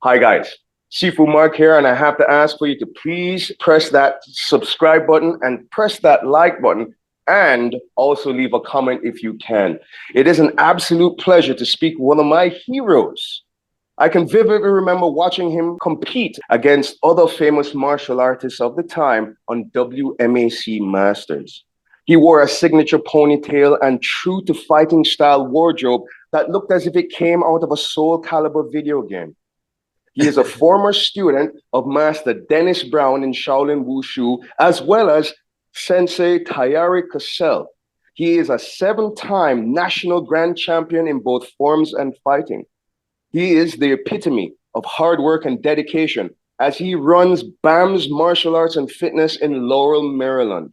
Hi guys, Sifu Mark here, and I have to ask for you to please press that subscribe button and press that like button, and also leave a comment if you can. It is an absolute pleasure to speak with one of my heroes. I can vividly remember watching him compete against other famous martial artists of the time on WMAC Masters. He wore a signature ponytail and true to fighting style wardrobe that looked as if it came out of a Soul Calibur video game. He is a former student of Master Dennis Brown in Shaolin Wushu, as well as Sensei Tayari Cassell. He is a seven-time national grand champion in both forms and fighting. He is the epitome of hard work and dedication as he runs BAM's Martial Arts and Fitness in Laurel, Maryland.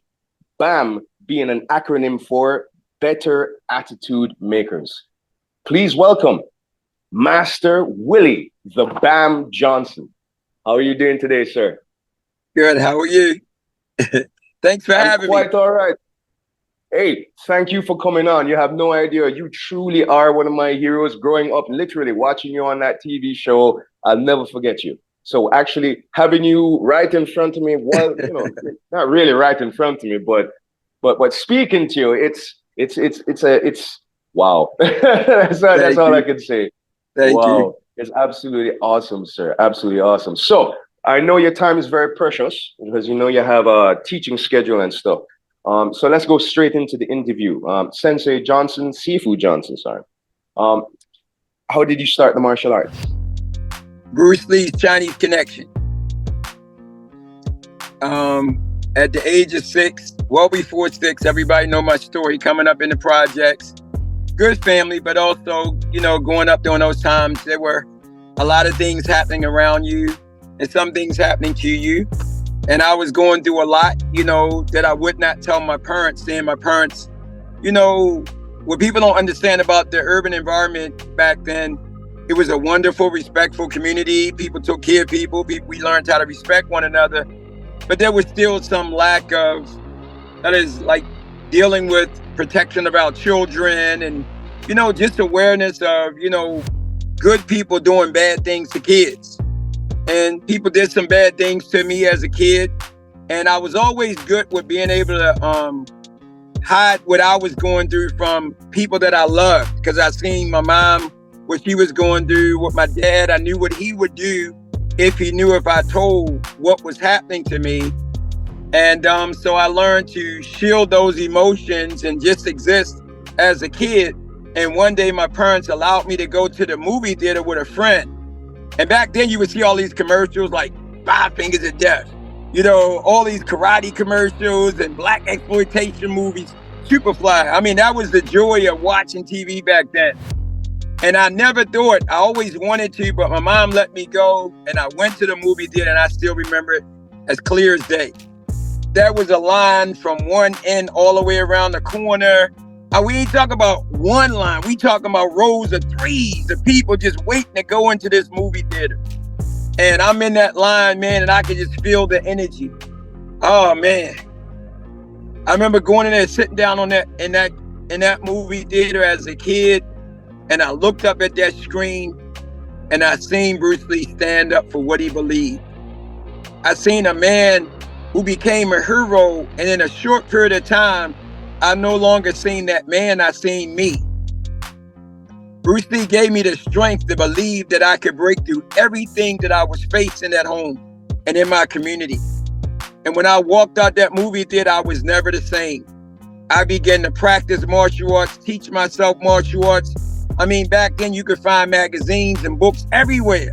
BAM being an acronym for Better Attitude Makers. Please welcome Master Willie, the Bam Johnson. How are you doing today, sir? Good. How are you? Thanks for having me. Quite all right. Hey, thank you for coming on. You have no idea. You truly are one of my heroes growing up, literally watching you on that TV show. I'll never forget you. So actually having you right in front of me, well, not really right in front of me, but speaking to you, it's wow. that's all I can say. Thank you. It's absolutely awesome, sir. Absolutely awesome. So I know your time is very precious because you have a teaching schedule and stuff. So let's go straight into the interview. Sensei Johnson, Sifu Johnson, sorry. How did you start the martial arts? Bruce Lee's Chinese Connection. At the age of 6, well before 6, everybody know my story, coming up in the projects. Good family, but also, going up during those times, there were a lot of things happening around you and some things happening to you. And I was going through a lot, that I would not tell my parents. Seeing my parents, what people don't understand about the urban environment back then, it was a wonderful, respectful community. People took care of people. We learned how to respect one another. But there was still some lack of, that is like dealing with protection of our children and, just awareness of, good people doing bad things to kids. And people did some bad things to me as a kid. And I was always good with being able to hide what I was going through from people that I loved. Because I seen my mom, what she was going through, with my dad. I knew what he would do if I told what was happening to me. And so I learned to shield those emotions and just exist as a kid. And one day my parents allowed me to go to the movie theater with a friend. And back then you would see all these commercials like 5 Fingers of Death, all these karate commercials and black exploitation movies, Superfly. I mean, that was the joy of watching TV back then. And I never thought, I always wanted to, but my mom let me go. And I went to the movie theater and I still remember it as clear as day. There was a line from one end all the way around the corner. We ain't talking about one line. We talking about rows of 3s of people just waiting to go into this movie theater. And I'm in that line, man, and I could just feel the energy. Oh man. I remember going in there, sitting down on in that movie theater as a kid, and I looked up at that screen and I seen Bruce Lee stand up for what he believed. I seen a man who became a hero, and in a short period of time, I no longer seen that man, I seen me. Bruce Lee gave me the strength to believe that I could break through everything that I was facing at home and in my community. And when I walked out that movie theater, I was never the same. I began to practice martial arts, teach myself martial arts. I mean, back then you could find magazines and books everywhere.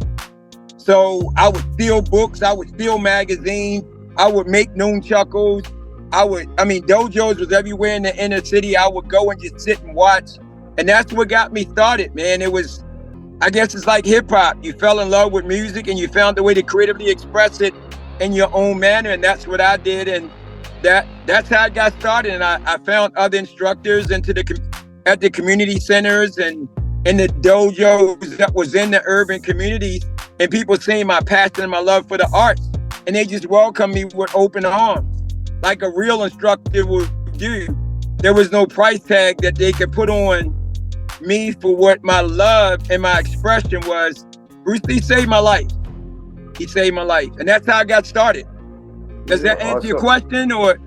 So I would steal books, I would steal magazines, I would make nunchuckos. Dojos was everywhere in the inner city. I would go and just sit and watch. And that's what got me started, man. It was, I guess it's like hip hop. You fell in love with music and you found a way to creatively express it in your own manner. And that's what I did. And that's how I got started. And I found other instructors at the community centers and in the dojos that was in the urban communities. And people seeing my passion and my love for the arts. And they just welcomed me with open arms, like a real instructor would do. There was no price tag that they could put on me for what my love and my expression was. Bruce Lee saved my life. He saved my life. And that's how I got started. Does that answer your question, or?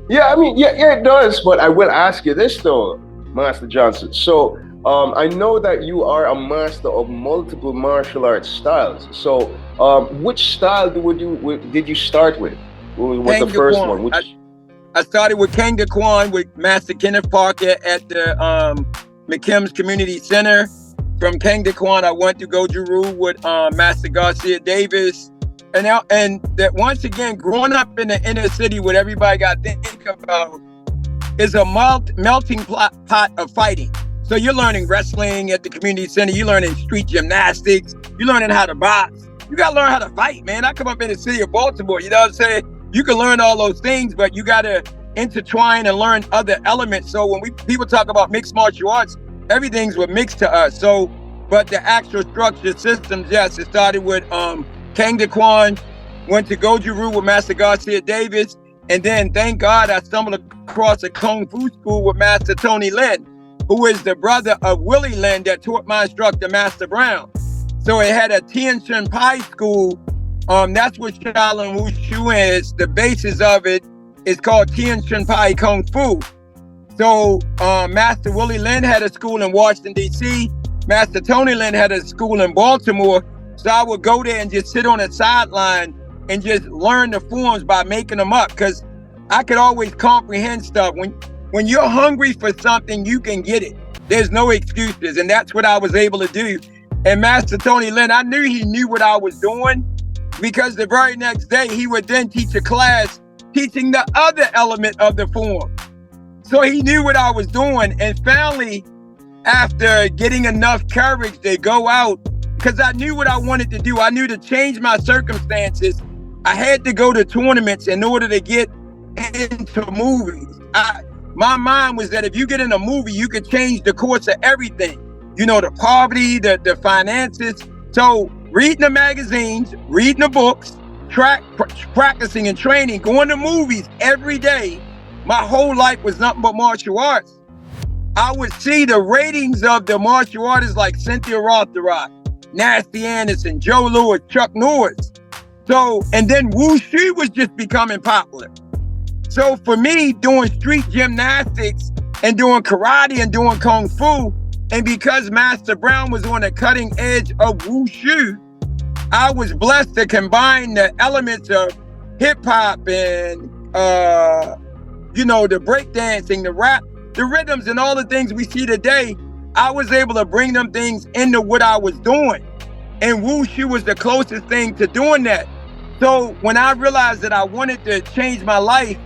Yeah, I mean, yeah, it does. But I will ask you this though, Master Johnson. So I know that you are a master of multiple martial arts styles. So which style did you start with? What was the first one? I started with Kang De Kwan with Master Kenneth Parker at the McKim's Community Center. From Kang De Kwan, I went to Goju Ryu with Master Garcia Davis. And that once again, growing up in the inner city, what everybody got to think about is a melting pot of fighting. So you're learning wrestling at the community center, you're learning street gymnastics, you're learning how to box. You got to learn how to fight, man. I come up in the city of Baltimore, you know what I'm saying? You can learn all those things, but you got to intertwine and learn other elements. So when people talk about mixed martial arts, everything's what mixed to us. So, but the actual structure systems, yes, it started with Kang De Kwan, went to Goju Ryu with Master Garcia Davis, and then thank God I stumbled across a Kung Fu school with Master Tony Lin, who is the brother of Willie Lin that taught my instructor, Master Brown. So it had a Tien Shin Pai school. That's what Shaolin Woo is. The basis of it is called Tien Shin Pai Kung Fu. So Master Willie Lin had a school in Washington, D.C. Master Tony Lin had a school in Baltimore. So I would go there and just sit on the sideline and just learn the forms by making them up, because I could always comprehend stuff. When you're hungry for something, you can get it. There's no excuses, and that's what I was able to do. And Master Tony Lin, I knew he knew what I was doing, because the very next day he would then teach a class teaching the other element of the form. So he knew what I was doing. And finally, after getting enough courage to go out, because I knew what I wanted to do, I knew to change my circumstances, I had to go to tournaments in order to get into movies. My mind was that if you get in a movie, you could change the course of everything. You know, the poverty, the finances. So reading the magazines, reading the books, practicing and training, going to movies every day. My whole life was nothing but martial arts. I would see the ratings of the martial artists like Cynthia Rothrock, Nasty Anderson, Joe Lewis, Chuck Norris. So, and then Wushu was just becoming popular. So for me, doing street gymnastics and doing karate and doing Kung Fu, and because Master Brown was on the cutting edge of Wushu, I was blessed to combine the elements of hip hop and, the breakdancing, the rap, the rhythms, and all the things we see today. I was able to bring them things into what I was doing. And Wushu was the closest thing to doing that. So when I realized that I wanted to change my life,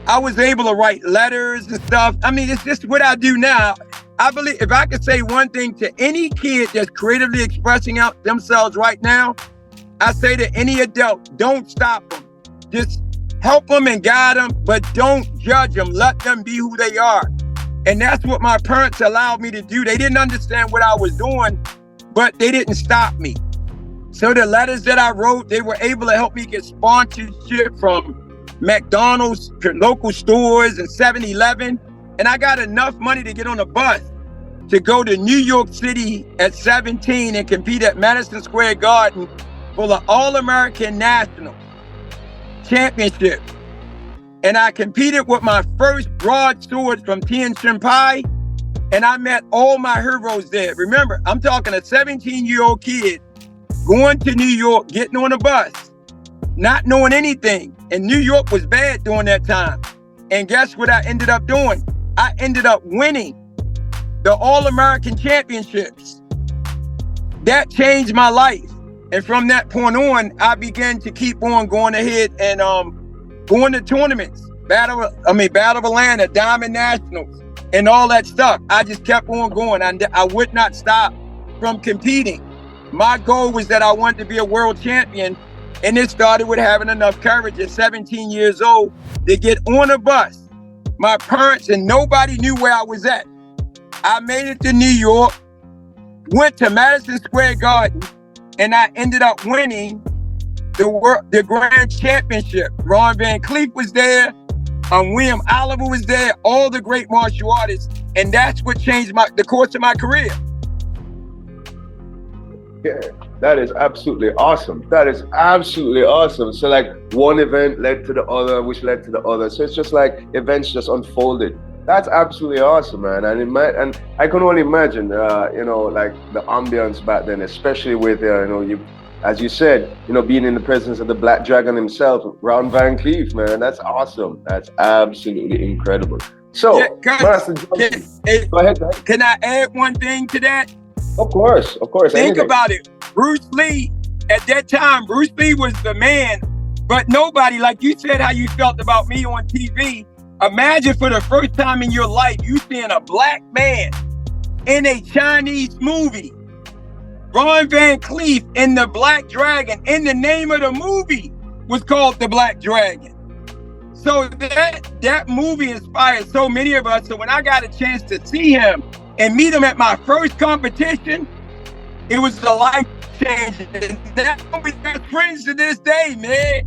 I was able to write letters and stuff. I mean, it's just what I do now. I believe if I could say one thing to any kid that's creatively expressing out themselves right now, I say to any adult, don't stop them. Just help them and guide them, but don't judge them. Let them be who they are. And that's what my parents allowed me to do. They didn't understand what I was doing, but they didn't stop me. So the letters that I wrote, they were able to help me get sponsorship from McDonald's, local stores, and 7-Eleven. And I got enough money to get on a bus to go to New York City at 17 and compete at Madison Square Garden for the All-American National Championship. And I competed with my first broadswords from Tien Shin Pai, and I met all my heroes there. Remember, I'm talking a 17-year-old kid going to New York, getting on a bus, not knowing anything. And New York was bad during that time. And guess what I ended up doing? I ended up winning the All-American Championships. That changed my life. And from that point on, I began to keep on going ahead and going to tournaments, Battle of Atlanta, Diamond Nationals, and all that stuff. I just kept on going. I would not stop from competing. My goal was that I wanted to be a world champion, and it started with having enough courage at 17 years old to get on a bus. My parents and nobody knew where I was at. I made it to New York, went to Madison Square Garden, and I ended up winning the Grand Championship. Ron Van Cleef was there. William Oliver was there. All the great martial artists, and that's what changed the course of my career. Yeah, that is absolutely awesome. That is absolutely awesome. So like one event led to the other, which led to the other. So it's just like events just unfolded. That's absolutely awesome, man. And I can only imagine, like the ambience back then, especially with, you, as you said, being in the presence of the Black Dragon himself, Ron Van Cleef, man. That's awesome. That's absolutely incredible. Yeah, So, Master Johnson, go ahead, guys. Can I add one thing to that? Of course. Think Anything. about it. Bruce Lee, at that time, Bruce Lee was the man, but nobody, like you said, how you felt about me on TV. Imagine for the first time in your life, you seeing a black man in a Chinese movie. Ron Van Cleef in The Black Dragon, and the name of the movie was called The Black Dragon. So that movie inspired so many of us. So when I got a chance to see him and meet him at my first competition, it was a life changer. Now we got friends to this day, man.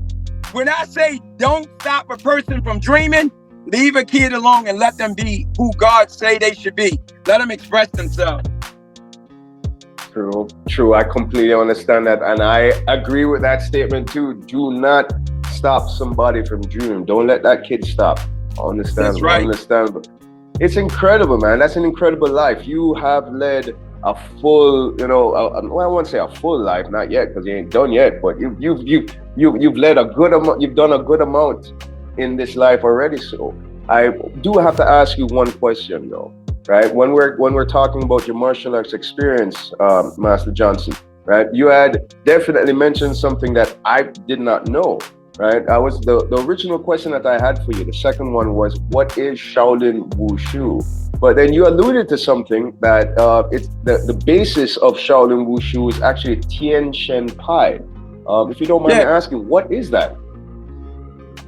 When I say don't stop a person from dreaming, leave a kid alone and let them be who God say they should be. Let them express themselves. True. I completely understand that. And I agree with that statement too. Do not stop somebody from dreaming. Don't let that kid stop. Understandable. That's right. Understandable. It's incredible, man. That's an incredible life. You have led a full, I won't say a full life, not yet, because you ain't done yet. But you've led a good amount. You've done a good amount in this life already. So I do have to ask you one question, though. Right? When we're talking about your martial arts experience, Master Johnson, right? You had definitely mentioned something that I did not know. Right, I was the original question that I had for you. The second one was, what is Shaolin Wushu? But then you alluded to something that it's the basis of Shaolin Wushu is actually Tien Shen Pai. If you don't mind me asking, what is that?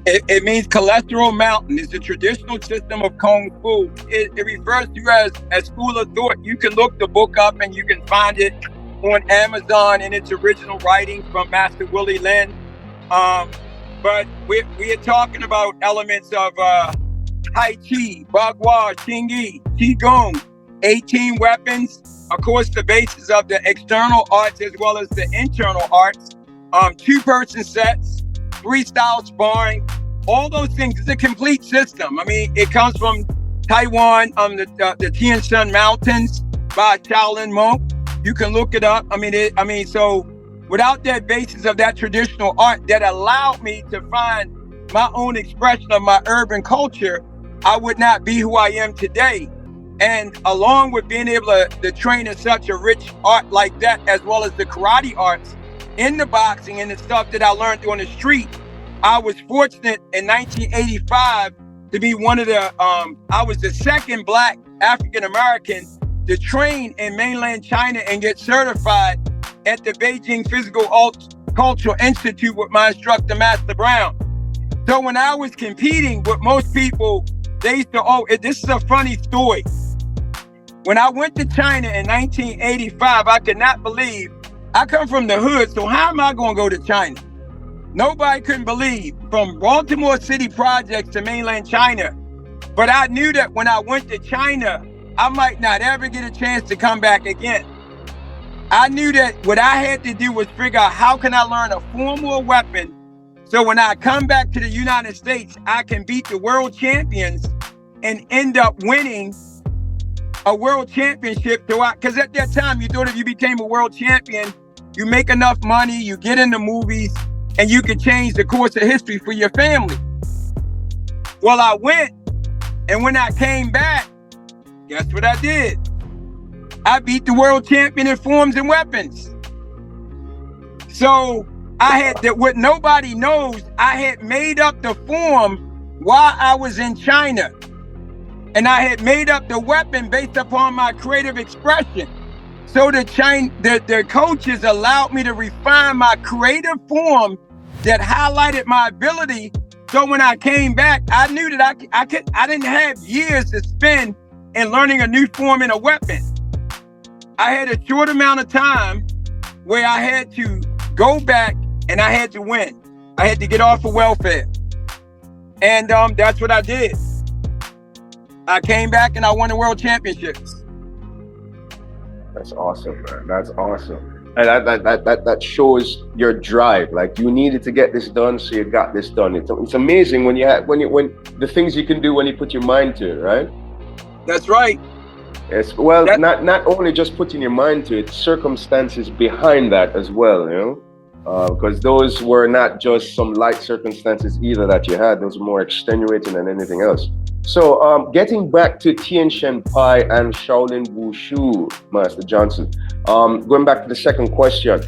It means cholesterol mountain. It's a traditional system of Kung Fu. It refers to as school of thought. You can look the book up and you can find it on Amazon in its original writing from Master Willie Lin. But we are talking about elements of Tai Chi, Bagua, Xingyi, Qigong, 18 weapons. Of course, the basis of the external arts as well as the internal arts. 2-person sets, 3-style sparring, all those things. It's a complete system. I mean, it comes from Taiwan, the Tien Shan Mountains by Shaolin monk. You can look it up. So without that basis of that traditional art that allowed me to find my own expression of my urban culture, I would not be who I am today. And along with being able to train in such a rich art like that, as well as the karate arts in the boxing and the stuff that I learned on the street, I was fortunate in 1985 to be one of the, I was the second Black African-American to train in mainland China and get certified at the Beijing Physical Cultural Institute with my instructor, Master Brown. So when I was competing with most people, they used to, this is a funny story. When I went to China in 1985, I could not believe, I come from the hood, so how am I going to go to China? Nobody couldn't believe, from Baltimore City projects to mainland China. But I knew that when I went to China, I might not ever get a chance to come back again. I knew that what I had to do was figure out how can I learn a formal weapon so when I come back to the United States, I can beat the world champions and end up winning a world championship. Because at that time, you thought if you became a world champion, you make enough money, you get into movies, and you can change the course of history for your family. Well, I went, and when I came back, guess what I did? I beat the world champion in forms and weapons. So I had that, what nobody knows, I had made up the form while I was in China. And I had made up the weapon based upon my creative expression. So the coaches allowed me to refine my creative form that highlighted my ability. So when I came back, I knew that I didn't have years to spend in learning a new form in a weapon. I had a short amount of time where I had to go back and I had to win. I had to get off of welfare. And that's what I did. I came back and I won the world championships. That's awesome, man. That's awesome. And that shows your drive. Like you needed to get this done, so you got this done. It's amazing when when the things you can do when you put your mind to it, right? That's right. Yes. Well, not only just putting your mind to it, circumstances behind that as well, you know. Because those were not just some light circumstances either that you had; those were more extenuating than anything else. So, getting back to Tien Shen Pai and Shaolin Wushu, Master Johnson. Going back to the second question,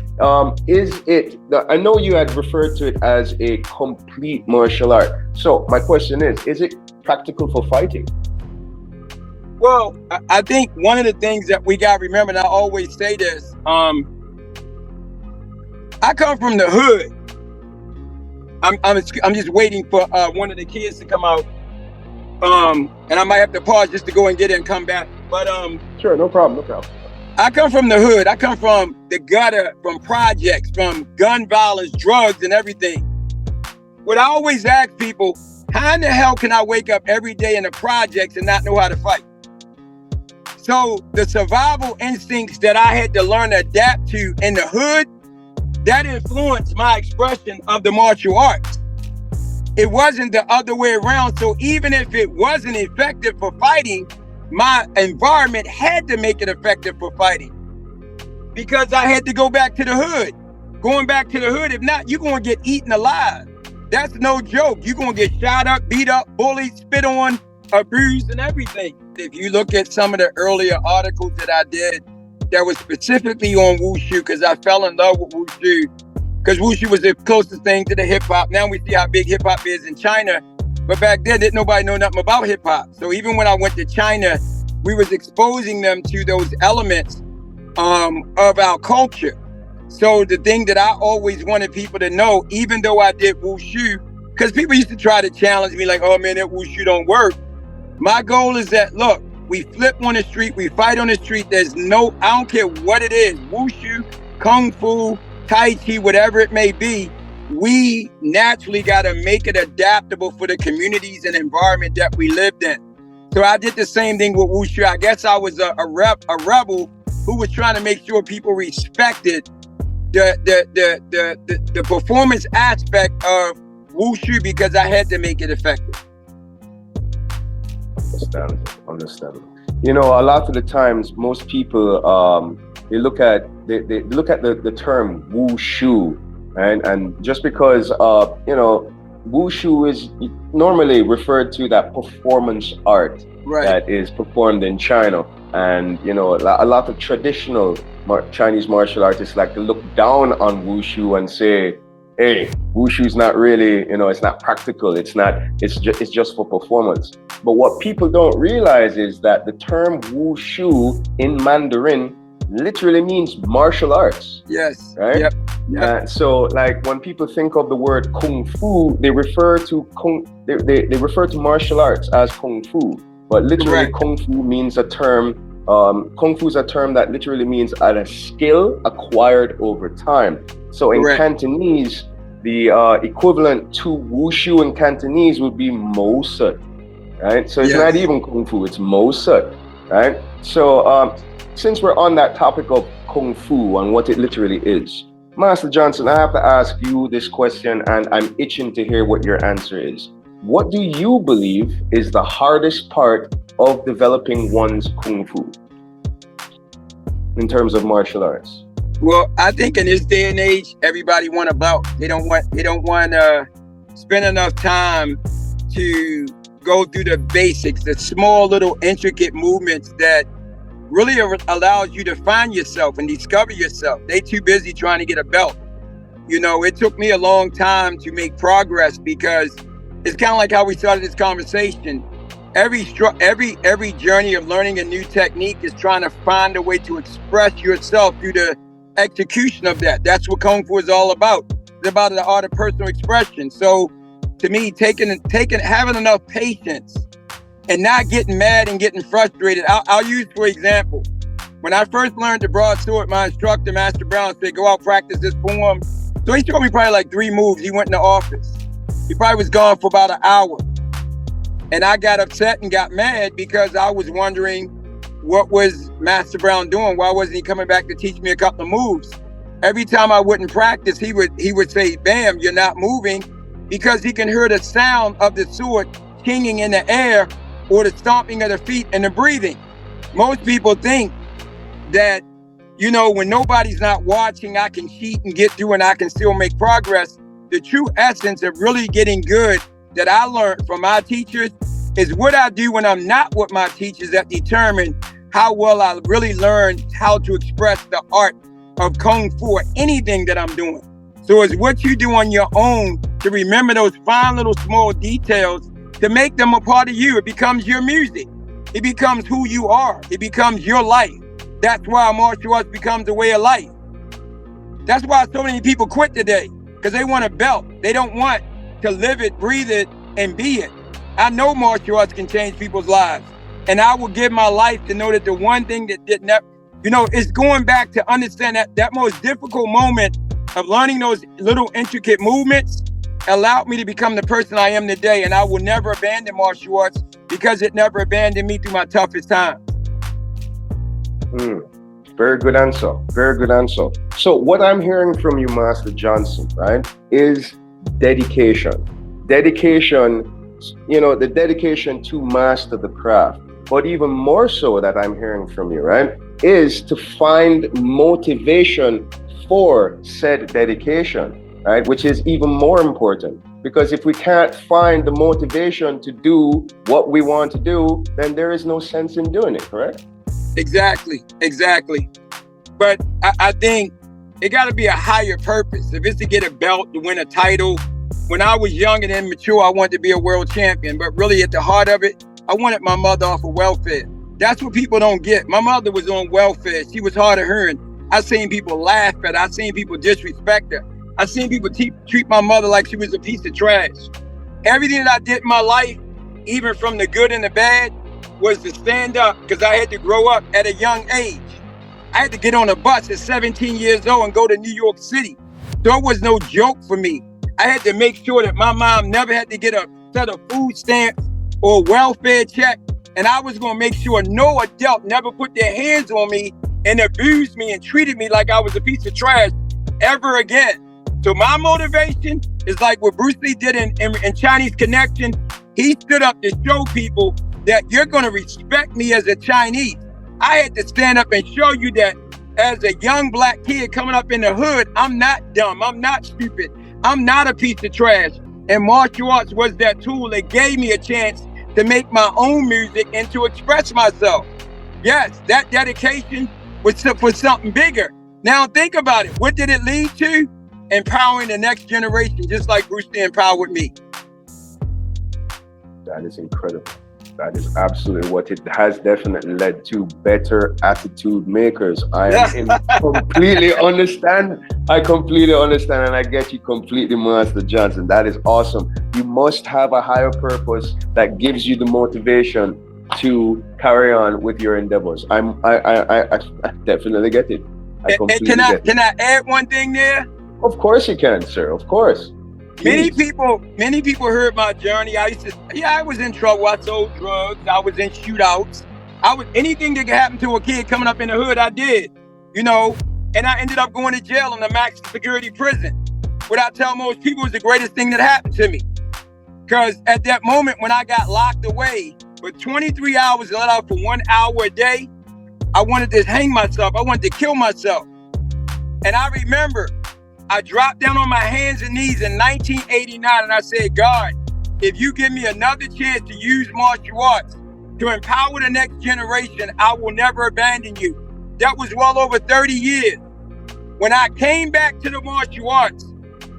is it? I know you had referred to it as a complete martial art. So, my question is it practical for fighting? Well, I think one of the things that we got to remember, and I always say this, I come from the hood. I'm just waiting for one of the kids to come out. And I might have to pause just to go and get it and come back. But sure, no problem. I come from the hood. I come from the gutter, from projects, from gun violence, drugs, and everything. What I always ask people, how in the hell can I wake up every day in the projects and not know how to fight? So the survival instincts that I had to learn to adapt to in the hood, that influenced my expression of the martial arts. It wasn't the other way around. So even if it wasn't effective for fighting, my environment had to make it effective for fighting because I had to go back to the hood. Going back to the hood, if not, you're going to get eaten alive. That's no joke. You're going to get shot up, beat up, bullied, spit on, abused, and everything. If you look at some of the earlier articles that I did that was specifically on Wushu, because I fell in love with Wushu, because Wushu was the closest thing to the hip hop. Now we see how big hip hop is in China. But back then, didn't nobody know nothing about hip hop. So even when I went to China, we was exposing them to those elements of our culture. So the thing that I always wanted people to know, even though I did Wushu, because people used to try to challenge me like, oh man, that Wushu don't work. My goal is that, look, we flip on the street, we fight on the street. I don't care what it is, Wushu, Kung Fu, Tai Chi, whatever it may be, we naturally got to make it adaptable for the communities and environment that we lived in. So I did the same thing with Wushu. I guess I was a rebel who was trying to make sure people respected the performance aspect of Wushu because I had to make it effective. Understandable. You know, a lot of the times, most people they look at the term Wushu, and just because Wushu is normally referred to that performance art that is performed in China, and a lot of traditional Chinese martial artists like to look down on Wushu and say, hey, Wushu's not really, it's not practical. It's just for performance. But what people don't realize is that the term Wushu in Mandarin literally means martial arts. Yes. Right? Yep. So like when people think of the word Kung Fu, they refer to they refer to martial arts as Kung Fu. But literally Kung Fu means a term, Kung Fu is a term that literally means a skill acquired over time. So in Cantonese, the equivalent to Wushu in Cantonese would be Mo Sut, right? So it's not even Kung Fu, it's Mo Sut, right? So since we're on that topic of Kung Fu and what it literally is, Master Johnson, I have to ask you this question, and I'm itching to hear what your answer is. What do you believe is the hardest part of developing one's Kung Fu in terms of martial arts? Well, I think in this day and age, everybody want a belt. They don't want to spend enough time to go through the basics, the small little intricate movements that really allows you to find yourself and discover yourself. They too busy trying to get a belt. It took me a long time to make progress because it's kind of like how we started this conversation. Every journey of learning a new technique is trying to find a way to express yourself through the execution of that. That's what Kung Fu is all about. It's about the art of personal expression. So to me, having enough patience and not getting mad and getting frustrated. I'll use, for example, when I first learned the broadsword, my instructor, Master Brown, said, go out, practice this form. So he showed me probably like 3 moves. He went in the office. He probably was gone for about an hour. And I got upset and got mad because I was wondering what was Master Brown doing? Why wasn't he coming back to teach me a couple of moves? Every time I wouldn't practice, he would say, "Bam, you're not moving," because he can hear the sound of the sword kinging in the air or the stomping of the feet and the breathing. Most people think that, you know, when nobody's not watching, I can cheat and get through and I can still make progress. The true essence of really getting good that I learned from my teachers is what I do when I'm not with my teachers that determine how well I really learned how to express the art of Kung Fu or anything that I'm doing. So it's what you do on your own to remember those fine little small details to make them a part of you. It becomes your music. It becomes who you are. It becomes your life. That's why martial arts becomes a way of life. That's why so many people quit today, because they want a belt. They don't want to live it, breathe it, and be it. I know martial arts can change people's lives. And I will give my life to know that the one thing that did not, you know, is going back to understand that most difficult moment of learning those little intricate movements allowed me to become the person I am today. And I will never abandon martial arts because it never abandoned me through my toughest times. Very good answer. Very good answer. So what I'm hearing from you, Master Johnson, right, is dedication. Dedication, you know, the dedication to master the craft. But even more so that I'm hearing from you, right, is to find motivation for said dedication, right, which is even more important. Because if we can't find the motivation to do what we want to do, then there is no sense in doing it, correct? Exactly. But I think it got to be a higher purpose. If it's to get a belt, to win a title. When I was young and immature, I wanted to be a world champion. But really at the heart of it, I wanted my mother off of welfare. That's what people don't get. My mother was on welfare. She was hard of hearing. I seen people laugh at her. I seen people disrespect her. I seen people treat my mother like she was a piece of trash. Everything that I did in my life, even from the good and the bad, was to stand up because I had to grow up at a young age. I had to get on a bus at 17 years old and go to New York City. So it was no joke for me. I had to make sure that my mom never had to get a set of food stamps or welfare check. And I was gonna make sure no adult never put their hands on me and abused me and treated me like I was a piece of trash ever again. So my motivation is like what Bruce Lee did in Chinese Connection. He stood up to show people that you're gonna respect me as a Chinese. I had to stand up and show you that as a young black kid coming up in the hood, I'm not dumb, I'm not stupid, I'm not a piece of trash. And martial arts was that tool that gave me a chance to make my own music and to express myself. Yes, that dedication was for something bigger. Now think about it. What did it lead to? Empowering the next generation, just like Bruce Lee empowered me. That is incredible. That is absolutely what it has definitely led to. Better attitude makers. Completely understand. I completely understand, and I get you completely, Master Johnson. That is awesome. You must have a higher purpose that gives you the motivation to carry on with your endeavors. I definitely get it. Can I add one thing there? Of course you can, sir. Of course. Many people heard my journey. I was in trouble. I sold drugs. I was in shootouts. Anything that could happen to a kid coming up in the hood, I did, you know, and I ended up going to jail in a maximum security prison. What I tell most people is the greatest thing that happened to me. Because at that moment when I got locked away for 23 hours and let out for 1 hour a day, I wanted to hang myself. I wanted to kill myself. And I remember I dropped down on my hands and knees in 1989 and I said, God, if you give me another chance to use martial arts to empower the next generation, I will never abandon you. That was well over 30 years. When I came back to the martial arts,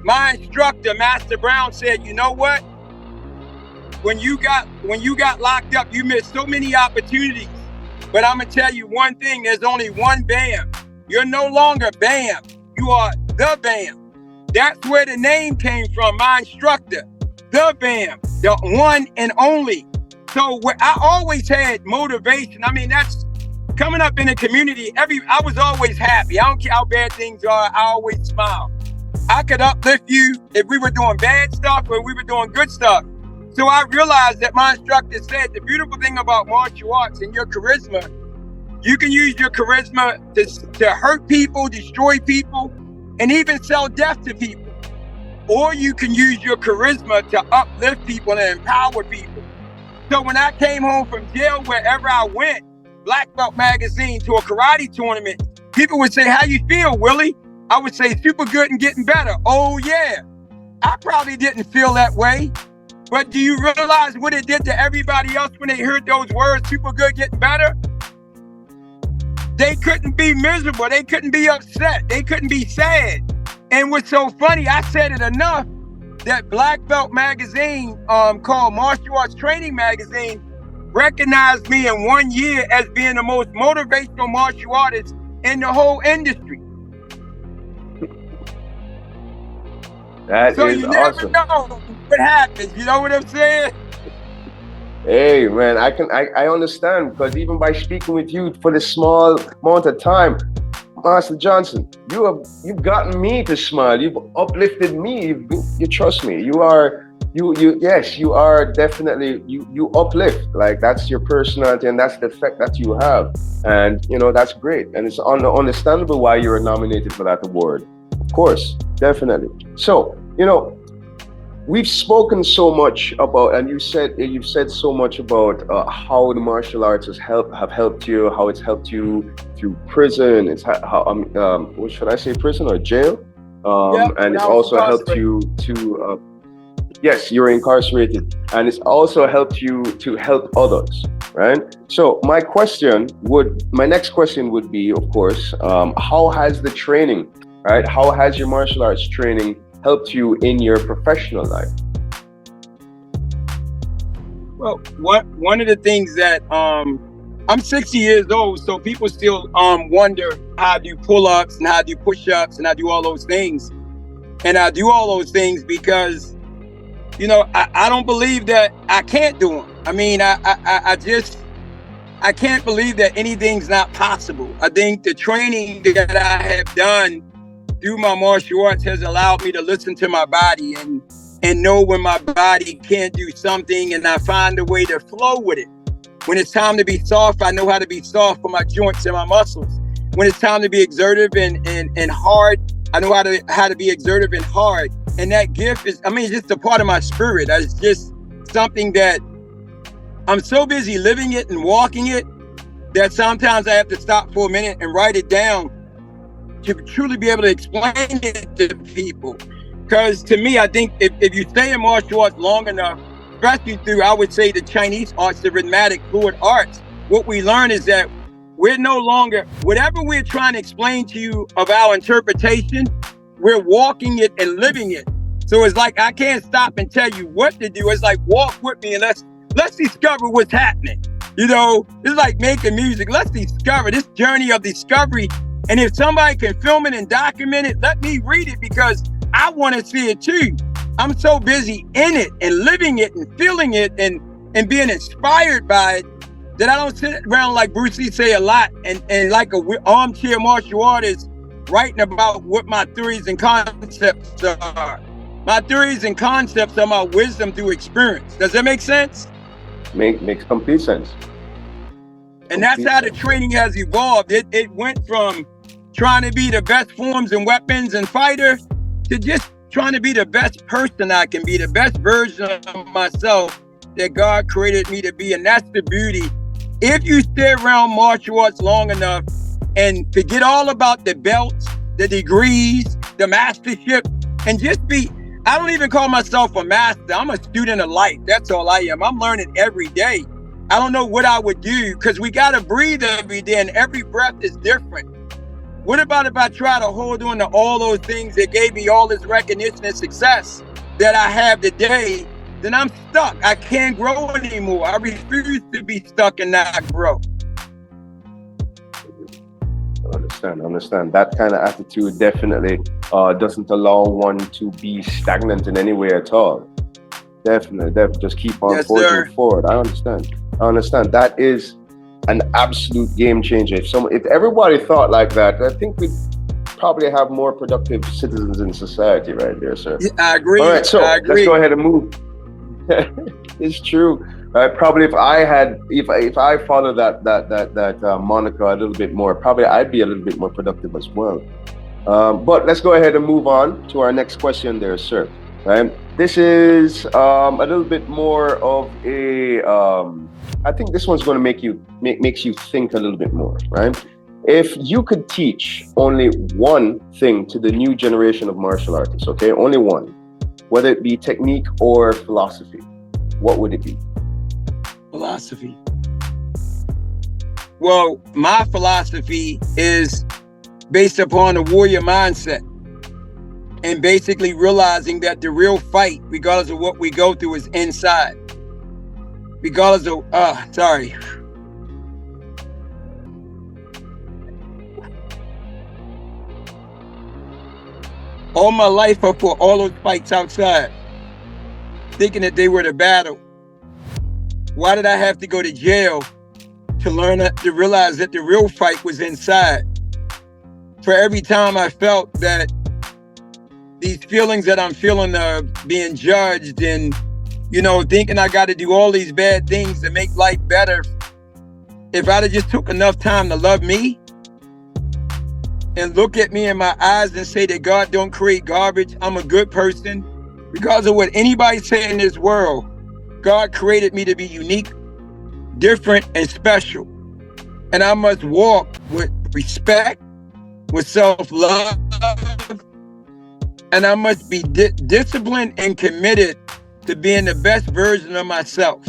my instructor, Master Brown, said, you know what? When you got locked up, you missed so many opportunities. But I'm gonna tell you one thing, there's only one BAM. You're no longer BAM. You are the BAM. That's where the name came from, my instructor. The BAM, the one and only. So I always had motivation. I mean, that's coming up in the community. I was always happy. I don't care how bad things are. I always smile. I could uplift you if we were doing bad stuff or we were doing good stuff. So I realized that my instructor said the beautiful thing about martial arts and your charisma, you can use your charisma to hurt people, destroy people, and even sell death to people. Or you can use your charisma to uplift people and empower people. So when I came home from jail, wherever I went, Black Belt Magazine to a karate tournament, people would say, how you feel, Willie? I would say, super good and getting better. Oh yeah. I probably didn't feel that way. But do you realize what it did to everybody else when they heard those words, super good, getting better? They couldn't be miserable. They couldn't be upset. They couldn't be sad. And what's so funny, I said it enough that Black Belt Magazine, called Martial Arts Training Magazine, recognized me in 1 year as being the most motivational martial artist in the whole industry. That so is you never awesome. know what happens. You know what I'm saying? Hey man, I understand, because even by speaking with you for this small amount of time, Master Johnson, you've gotten me to smile. You've uplifted me. You trust me. You are definitely you uplift. Like, that's your personality, and that's the effect that you have. And that's great. And it's understandable why you were nominated for that award. Of course, definitely. So, we've spoken so much about, and you've said so much about how the martial arts have helped you, how it's helped you through prison. It's how what should I say, prison or jail? And it's also helped you to yes, you're incarcerated, and it's also helped you to help others, right? So my next question would be, of course, how has the training, right? How has your martial arts training helped you in your professional life? Well, one of the things that I'm 60 years old, so people still wonder how I do pull-ups and how I do push-ups and I do all those things. And I do all those things because, I don't believe that I can't do them. I mean, I can't believe that anything's not possible. I think the training that I have done through my martial arts has allowed me to listen to my body and know when my body can't do something, and I find a way to flow with it. When it's time to be soft, I know how to be soft for my joints and my muscles. When it's time to be exertive and hard, I know how to be exertive and hard. And that gift is, it's just a part of my spirit. It's just something that I'm so busy living it and walking it that sometimes I have to stop for a minute and write it down to truly be able to explain it to people. Because to me, I think if you stay in martial arts long enough, especially through, I would say, the Chinese arts, the rhythmic fluid arts, what we learn is that we're no longer, whatever we're trying to explain to you of our interpretation, we're walking it and living it. So it's like, I can't stop and tell you what to do. It's like, walk with me and let's discover what's happening. It's like making music. Let's discover this journey of discovery. And if somebody can film it and document it, let me read it, because I want to see it too. I'm so busy in it and living it and feeling it and being inspired by it that I don't sit around, like Bruce Lee say a lot, and like a armchair martial artist writing about what my theories and concepts are. My theories and concepts are my wisdom through experience. Does that make sense? Makes complete sense. And that's how the training has evolved. It went from trying to be the best forms and weapons and fighter to just trying to be the best person I can be, the best version of myself that God created me to be. And that's the beauty. If you stay around martial arts long enough and forget all about the belts, the degrees, the mastership, and just be, I don't even call myself a master. I'm a student of life. That's all I am. I'm learning every day. I don't know what I would do, because we got to breathe every day and every breath is different. What about if I try to hold on to all those things that gave me all this recognition and success that I have today? Then I'm stuck. I can't grow anymore. I refuse to be stuck and not grow. I understand. That kind of attitude definitely doesn't allow one to be stagnant in any way at all. Definitely. Just keep on forging forward. I understand. That is an absolute game changer. If everybody thought like that, I think we'd probably have more productive citizens in society right there, sir. Yeah, I agree. All right, so let's go ahead and move. It's true. Probably if I follow that moniker a little bit more, probably I'd be a little bit more productive as well. But let's go ahead and move on to our next question there, sir. Right? This is a little bit more of a. I think this one's going to makes you think a little bit more, right? If you could teach only one thing to the new generation of martial artists, okay, only one, whether it be technique or philosophy, what would it be? Philosophy. Well, my philosophy is based upon a warrior mindset and basically realizing that the real fight, regardless of what we go through, is inside. Regardless of, all my life I fought all those fights outside, thinking that they were the battle. Why did I have to go to jail to learn to realize that the real fight was inside? For every time I felt that these feelings that I'm feeling of being judged and, thinking I got to do all these bad things to make life better, if I'd have just took enough time to love me and look at me in my eyes and say that God don't create garbage, I'm a good person, regardless of what anybody say in this world, God created me to be unique, different, and special. And I must walk with respect, with self-love, and I must be disciplined and committed to being the best version of myself.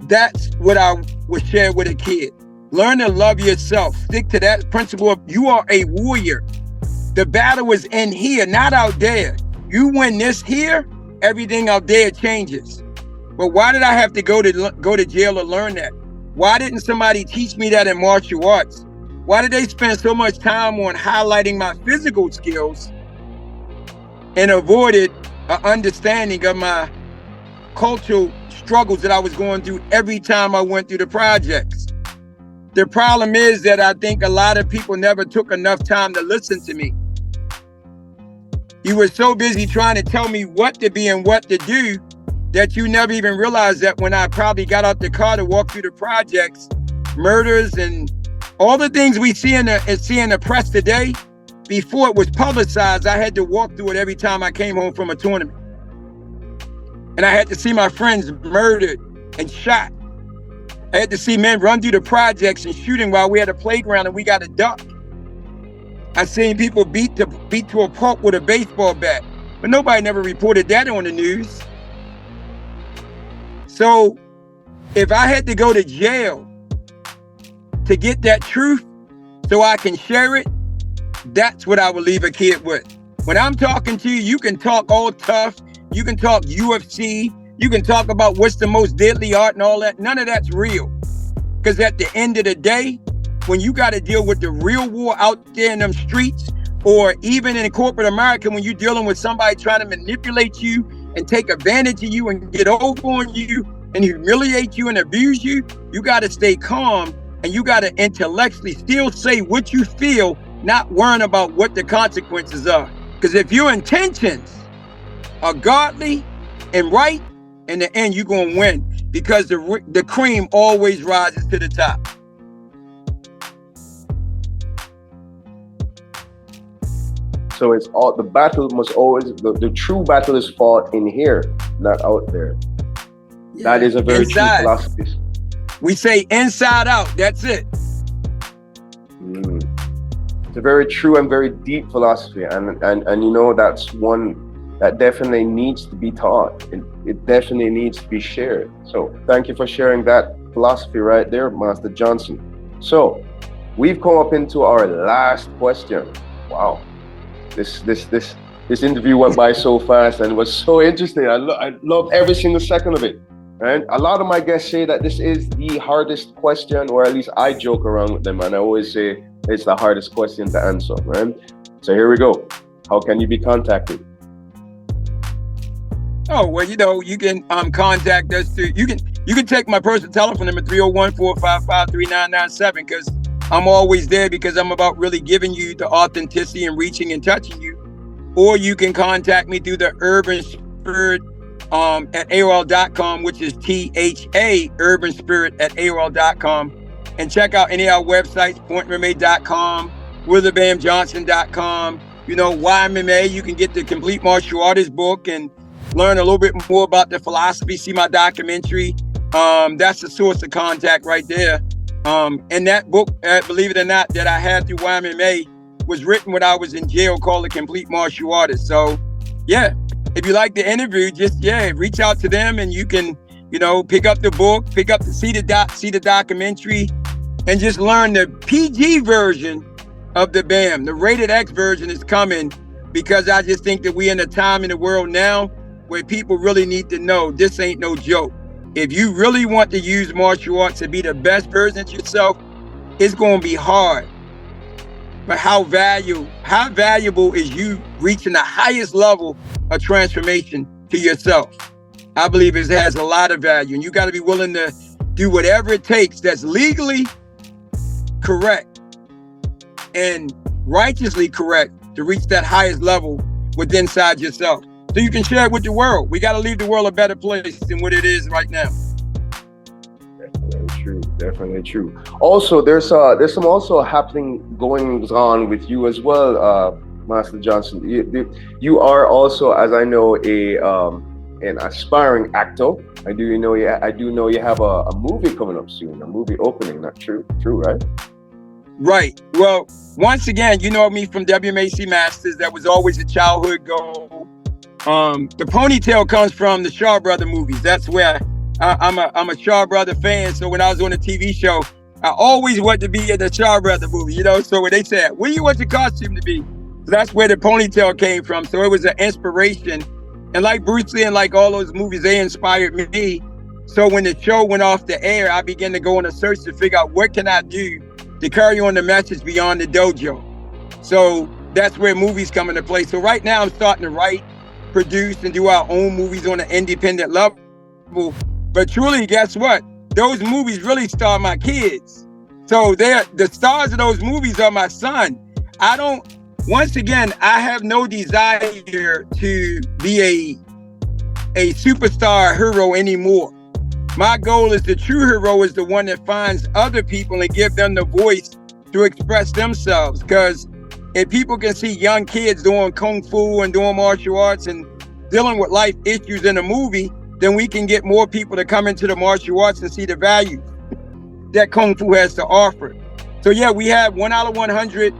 That's what I would share with a kid. Learn to love yourself. Stick to that principle of you are a warrior. The battle is in here, not out there. You win this here, everything out there changes. But why did I have to go to jail to learn that? Why didn't somebody teach me that in martial arts? Why did they spend so much time on highlighting my physical skills and avoided an understanding of my cultural struggles that I was going through every time I went through the projects? The problem is that I think a lot of people never took enough time to listen to me. You were so busy trying to tell me what to be and what to do that you never even realized that when I probably got out the car to walk through the projects, murders and all the things we see in the press today, before it was publicized, I had to walk through it every time I came home from a tournament. And I had to see my friends murdered and shot. I had to see men run through the projects and shooting while we had a playground and we got a duck. I seen people beat to a pulp with a baseball bat, but nobody never reported that on the news. So if I had to go to jail to get that truth so I can share it, that's what I would leave a kid with. When I'm talking to you, you can talk all tough, you can talk UFC, you can talk about what's the most deadly art and all that. None of that's real. Because at the end of the day, when you got to deal with the real war out there in them streets, or even in corporate America, when you're dealing with somebody trying to manipulate you and take advantage of you and get over on you and humiliate you and abuse you, you got to stay calm and you got to intellectually still say what you feel, not worrying about what the consequences are. Because if your intentions are godly and right, in the end, you're going to win, because the cream always rises to the top. So it's all, the battle must always, the true battle is fought in here, not out there. Yeah, that is a very true philosophy. We say inside out, that's it. It's a very true and very deep philosophy. And you know, that's one that definitely needs to be taught. It definitely needs to be shared. So thank you for sharing that philosophy right there, Master Johnson. So we've come up into our last question. Wow. This interview went by so fast and it was so interesting. I love every single second of it. And a lot of my guests say that this is the hardest question, or at least I joke around with them and I always say it's the hardest question to answer, right? So here we go. How can you be contacted? Oh, well, you know, you can contact us through, you can take my personal telephone number 301-455-3997, because I'm always there, because I'm about really giving you the authenticity and reaching and touching you. Or you can contact me through the Urban Spirit at AOL.com, which is THA Urban Spirit at AOL.com. And check out any of our websites, pointmma.com, WilliamJohnson.com. You know, YMMA, you can get the Complete Martial Artist book and learn a little bit more about the philosophy, see my documentary. That's the source of contact right there. And that book, believe it or not, that I had through YMMA was written when I was in jail, called The Complete Martial Artist. So, yeah, if you like the interview, just, reach out to them and you can, you know, pick up the book, see the documentary, and just learn the PG version of the BAM. The rated X version is coming because I just think that we're in a time in the world now where people really need to know this ain't no joke. If you really want to use martial arts to be the best version of yourself, it's going to be hard. But how valuable is you reaching the highest level of transformation to yourself? I believe it has a lot of value, and you got to be willing to do whatever it takes that's legally correct and righteously correct to reach that highest level within inside yourself, so you can share it with the world. We got to leave the world a better place than what it is right now. Definitely true. Also, there's some also goings on with you as well, Master Johnson. You are also, as I know, an aspiring actor. I do know you have a movie coming up soon, a movie opening. Not true, right? Right. Well, once again, you know me from WMAC Masters. That was always a childhood goal. The ponytail comes from the Shaw Brother movies. That's where I'm a Shaw Brother fan. So when I was on a TV show, I always wanted to be in the Shaw Brother movie, you know? So when they said, what do you want your costume to be? So that's where the ponytail came from. So it was an inspiration. And like Bruce Lee and like all those movies, they inspired me. So when the show went off the air, I began to go on a search to figure out what can I do to carry on the message beyond the dojo. So that's where movies come into play. So right now I'm starting to write, produce, and do our own movies on an independent level. But truly, guess what? Those movies really star my kids. So the stars of those movies are my son. Once again, I have no desire to be a superstar hero anymore. My goal is the true hero is the one that finds other people and give them the voice to express themselves. Because if people can see young kids doing kung fu and doing martial arts and dealing with life issues in a movie, then we can get more people to come into the martial arts and see the value that kung fu has to offer. So yeah, we have 1 out of 100,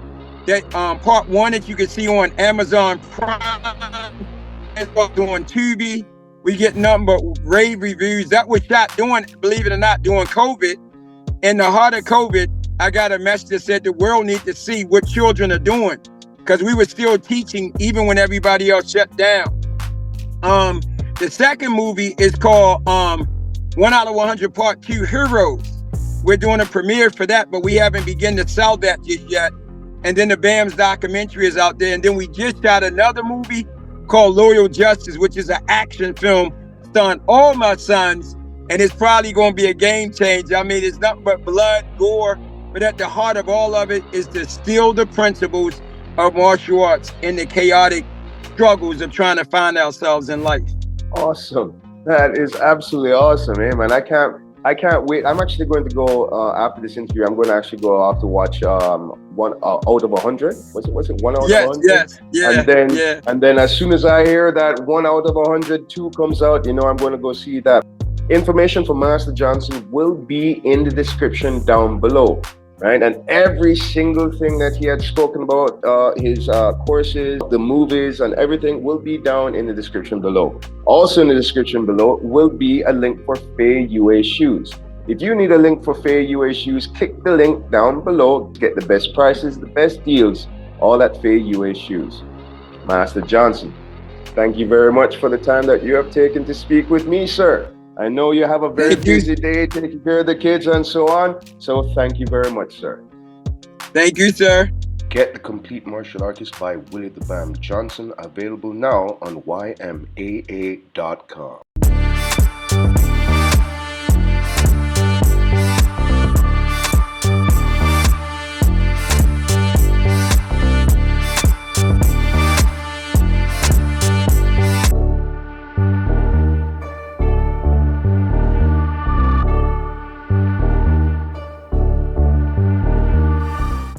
that part 1 that you can see on Amazon Prime, and on Tubi. We get nothing but rave reviews. That was shot believe it or not, during COVID. In the heart of COVID, I got a message that said the world needs to see what children are doing, because we were still teaching even when everybody else shut down. The second movie is called 1 out of 100 Part 2 Heroes. We're doing a premiere for that, but we haven't begun to sell that just yet. And then the BAM's documentary is out there. And then we just shot another movie called Loyal Justice, which is an action film starring all my sons. And it's probably going to be a game changer. I mean, it's nothing but blood, gore, but at the heart of all of it is to steal the principles of martial arts in the chaotic struggles of trying to find ourselves in life. Awesome. That is absolutely awesome, man. I can't wait. I'm actually going to go after this interview. I'm going to actually go off to watch 1 out of 100. Was it 1 out of 100? Yes, yeah. And then as soon as I hear that 1 out of 100 2 comes out, you know, I'm going to go see that. Information for Master Johnson will be in the description down below, right? And every single thing that he had spoken about, his courses, the movies, and everything will be down in the description below. Also in the description below will be a link for Feiyue shoes. If you need a link for Feiyue shoes, click the link down below. Get the best prices, the best deals, all at Feiyue shoes. Master Johnson, thank you very much for the time that you have taken to speak with me, sir. I know you have a very busy day taking care of the kids and so on. So thank you very much, sir. Thank you, sir. Get The Complete Martial Artist by Willie the Bam Johnson, available now on YMAA.com.